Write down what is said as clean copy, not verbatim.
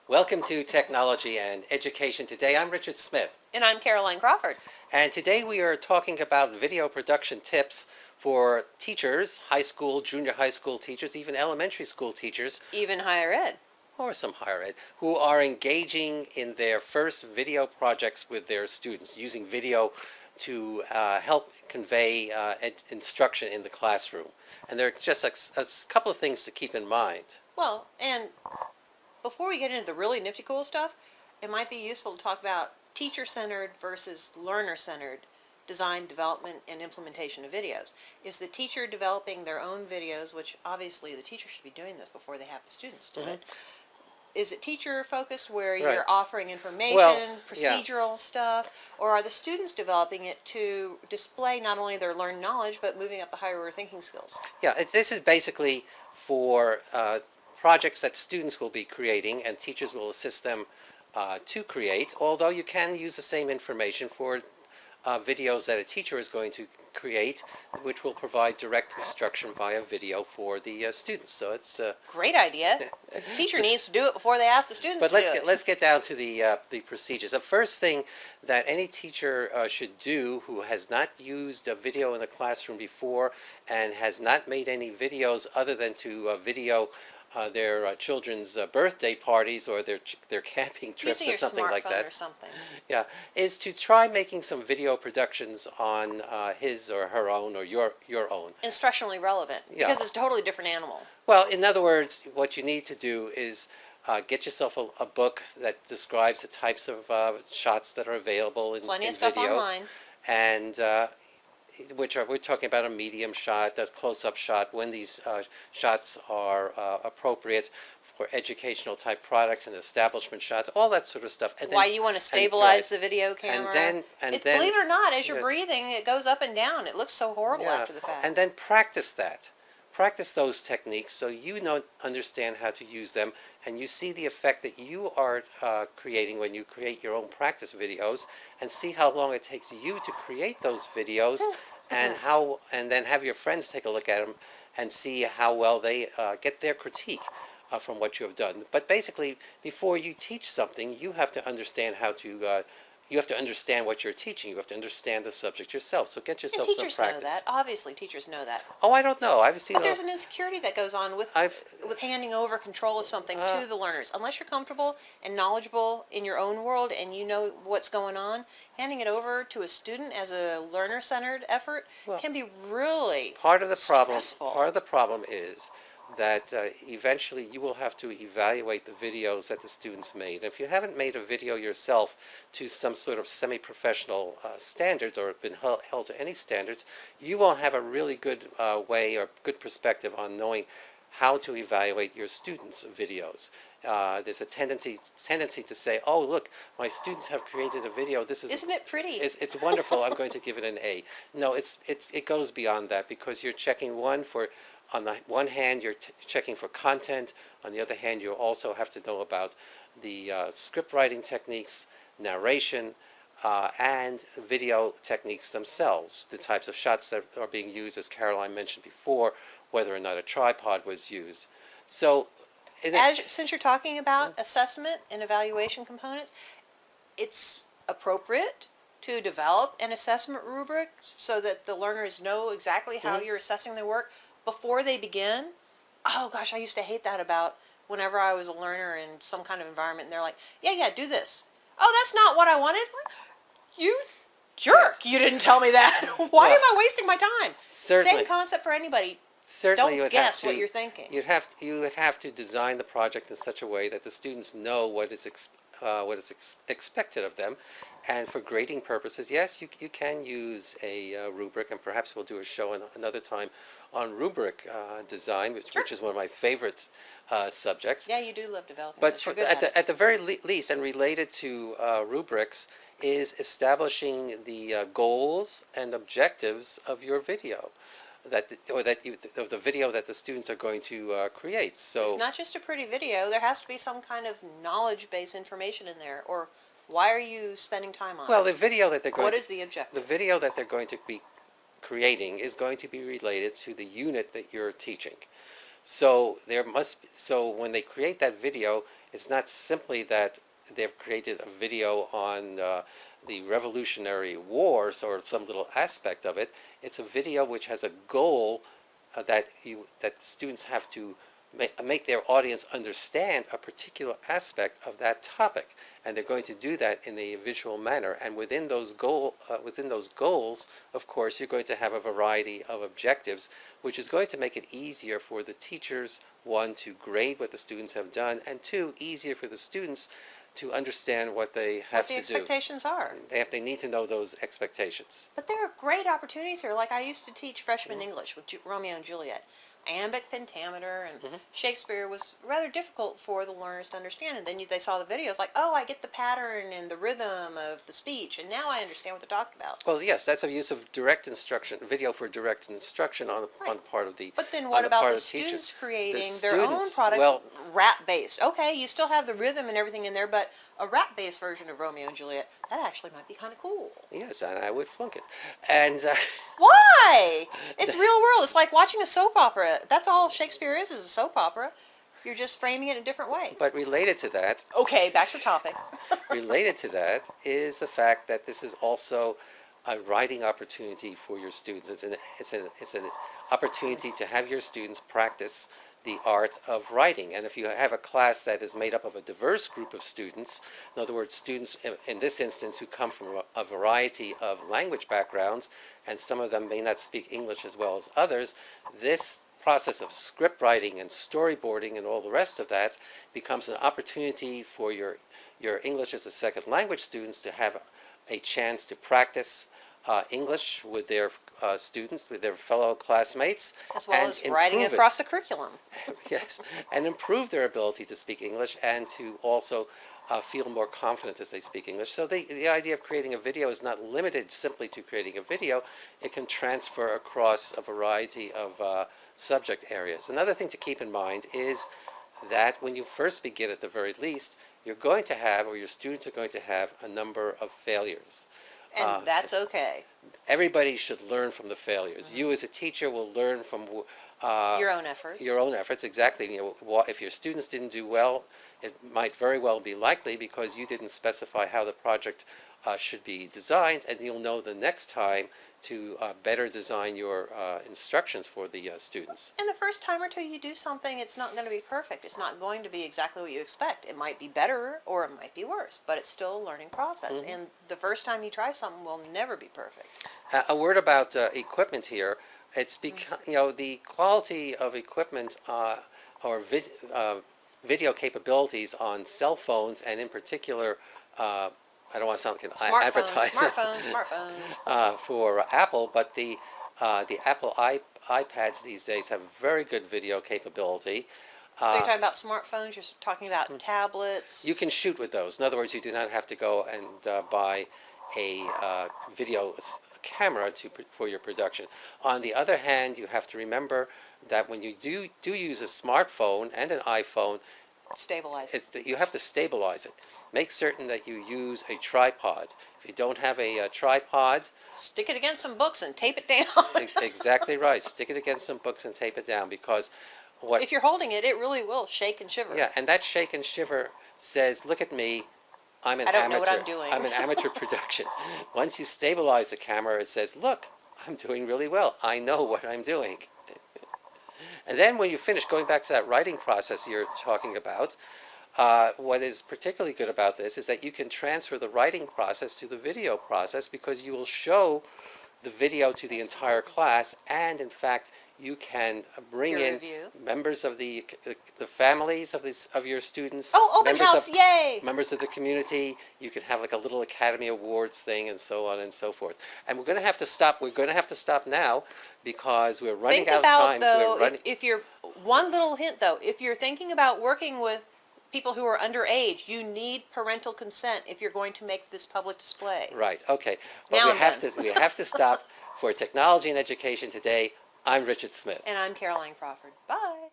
Welcome to Technology and Education Today. I'm Richard Smith. And I'm Caroline Crawford. And today we are talking about video production tips for teachers, high school, junior high school teachers, even elementary school teachers. Even higher ed. Or some higher ed, who are engaging in their first video projects with their students, using video to help convey instruction in the classroom. And there are just a couple of things to keep in mind. Well, and before we get into the really nifty cool stuff, it might be useful to talk about teacher-centered versus learner-centered design, development, and implementation of videos. Is the teacher developing their own videos, which obviously the teacher should be doing this before they have the students do it. Is it teacher-focused where you're offering information, procedural stuff, or are the students developing it to display not only their learned knowledge, but moving up the higher thinking skills? Yeah, this is basically for projects that students will be creating, and teachers will assist them to create, although you can use the same information for videos that a teacher is going to create, which will provide direct instruction via video for the students. So it's a great idea. The teacher needs to do it before they ask the students to do it. But let's get down to the procedures. The first thing that any teacher should do who has not used a video in the classroom before and has not made any videos other than to video their children's birthday parties or their camping trips or something like that. Or something. Yeah, is to try making some video productions on his or her own or your own. Instructionally relevant, because it's a totally different animal. Well, in other words, what you need to do is get yourself a book that describes the types of shots that are available in video. Plenty of stuff online. And we're talking about a medium shot, a close-up shot, when these shots are appropriate for educational type products and establishment shots, all that sort of stuff. And why you want to stabilize the video camera. And then, believe it or not, as you're breathing, it goes up and down. It looks so horrible after the fact. And then practice that. Practice those techniques so you understand how to use them, and you see the effect that you are creating when you create your own practice videos, and see how long it takes you to create those videos, and then have your friends take a look at them and see how well they get their critique from what you have done. But basically, before you teach something, you have to understand how to you have to understand what you're teaching. You have to understand the subject yourself. So get yourself some practice. And teachers know that. Obviously, teachers know that. Oh, I don't know. I've seen. But there's an insecurity that goes on with handing over control of something to the learners. Unless you're comfortable and knowledgeable in your own world and you know what's going on, handing it over to a student as a learner-centered effort can be really stressful. Part of the problem is that eventually you will have to evaluate the videos that the students made. If you haven't made a video yourself to some sort of semi-professional standards or been held to any standards, you won't have a really good way or good perspective on knowing how to evaluate your students' videos. There's a tendency to say, oh, look, my students have created a video. Isn't it pretty? It's wonderful. I'm going to give it an A. No, it goes beyond that, because you're checking on the one hand, you're checking for content. On the other hand, you also have to know about the script writing techniques, narration, and video techniques themselves, the types of shots that are being used, as Caroline mentioned before, whether or not a tripod was used. So, since you're talking about assessment and evaluation components, it's appropriate to develop an assessment rubric so that the learners know exactly how you're assessing their work before they begin. Oh gosh, I used to hate that about whenever I was a learner in some kind of environment, and they're like, yeah, do this. Oh, that's not what I wanted? You jerk, you didn't tell me that. Why am I wasting my time? Certainly. Same concept for anybody. Certainly, Don't guess what you're thinking. You would have to design the project in such a way that the students know what is expected of them. And for grading purposes, yes, you can use a rubric, and perhaps we'll do a show another time on rubric design, which is one of my favorite subjects. Yeah, you do love developing. But at the very least, and related to rubrics, is establishing the goals and objectives of your video. Of the video that the students are going to create. So it's not just a pretty video. There has to be some kind of knowledge-based information in there. Or why are you spending time on it? Well, the video that they're going What is the objective? The video that they're going to be creating is going to be related to the unit that you're teaching. So when they create that video, It's not simply that they've created a video on the Revolutionary Wars or some little aspect of it. It's a video which has a goal that students have to make their audience understand a particular aspect of that topic, and they're going to do that in a visual manner. And within those goals, of course, you're going to have a variety of objectives, which is going to make it easier for the teachers, one, to grade what the students have done, and two, easier for the students to understand what they have to do. What the expectations are. They need to know those expectations. But there are great opportunities here. Like I used to teach freshman English with Romeo and Juliet. Iambic pentameter and Shakespeare was rather difficult for the learners to understand. And then they saw the videos like, oh, I get the pattern and the rhythm of the speech, and now I understand what they're talking about. Well, yes, that's a use of direct instruction, video for direct instruction on the part of the But then what about the students creating their own products, rap-based? Okay, you still have the rhythm and everything in there, but a rap-based version of Romeo and Juliet, that actually might be kind of cool. Yes, and I would flunk it. And why? It's real world. It's like watching a soap opera. That's all Shakespeare is a soap opera. You're just framing it in a different way. But related to that... Okay, back to the topic. Related to that is the fact that this is also a writing opportunity for your students. It's an opportunity to have your students practice the art of writing. And if you have a class that is made up of a diverse group of students, in other words, students in this instance who come from a variety of language backgrounds, and some of them may not speak English as well as others, this process of script writing and storyboarding and all the rest of that becomes an opportunity for your English as a second language students to have a chance to practice English with their students, with their fellow classmates. As well as writing across the curriculum. Yes, and improve their ability to speak English and to also feel more confident as they speak English. So the idea of creating a video is not limited simply to creating a video. It can transfer across a variety of subject areas. Another thing to keep in mind is that when you first begin, at the very least, you're going to have, or your students are going to have, a number of failures. And that's okay. Everybody should learn from the failures. You as a teacher will learn from your own efforts. Your own efforts, exactly. You know, if your students didn't do well, it might very well be likely because you didn't specify how the project should be designed, and you'll know the next time to better design your instructions for the students. And the first time or two you do something, it's not going to be perfect. It's not going to be exactly what you expect. It might be better or it might be worse, but it's still a learning process. And the first time you try something will never be perfect. A word about equipment here. It's you know, the quality of equipment or video capabilities on cell phones, and in particular, I don't want to sound like an advertiser. Smartphones. For Apple, but the Apple iPads these days have very good video capability. So you're talking about smartphones, you're talking about tablets. You can shoot with those. In other words, you do not have to go and buy a video camera for your production. On the other hand, you have to remember that when you do use a smartphone and an iPhone, stabilize it. You have to stabilize it. Make certain that you use a tripod. If you don't have a tripod, stick it against some books and tape it down. Exactly right. Stick it against some books and tape it down, because if you're holding it, it really will shake and shiver. Yeah, and that shake and shiver says, look at me, I'm an I don't amateur. know what I'm doing. I'm an amateur production. Once you stabilize the camera, it says, look, I'm doing really well. I know what I'm doing. And then when you finish, going back to that writing process you're talking about, what is particularly good about this is that you can transfer the writing process to the video process, because you will show the video to the entire class, and in fact you can bring in members of the families of your students. Oh, open house, yay! Members of the community. You can have like a little Academy Awards thing, and so on and so forth. And we're going to have to stop. We're going to have to stop now because we're running out of time. Though, if you're one little hint though, if you're thinking about working with people who are underage, you need parental consent if you're going to make this public display. Right. Okay. But we have to stop for Technology and Education Today. I'm Richard Smith. And I'm Caroline Crawford. Bye.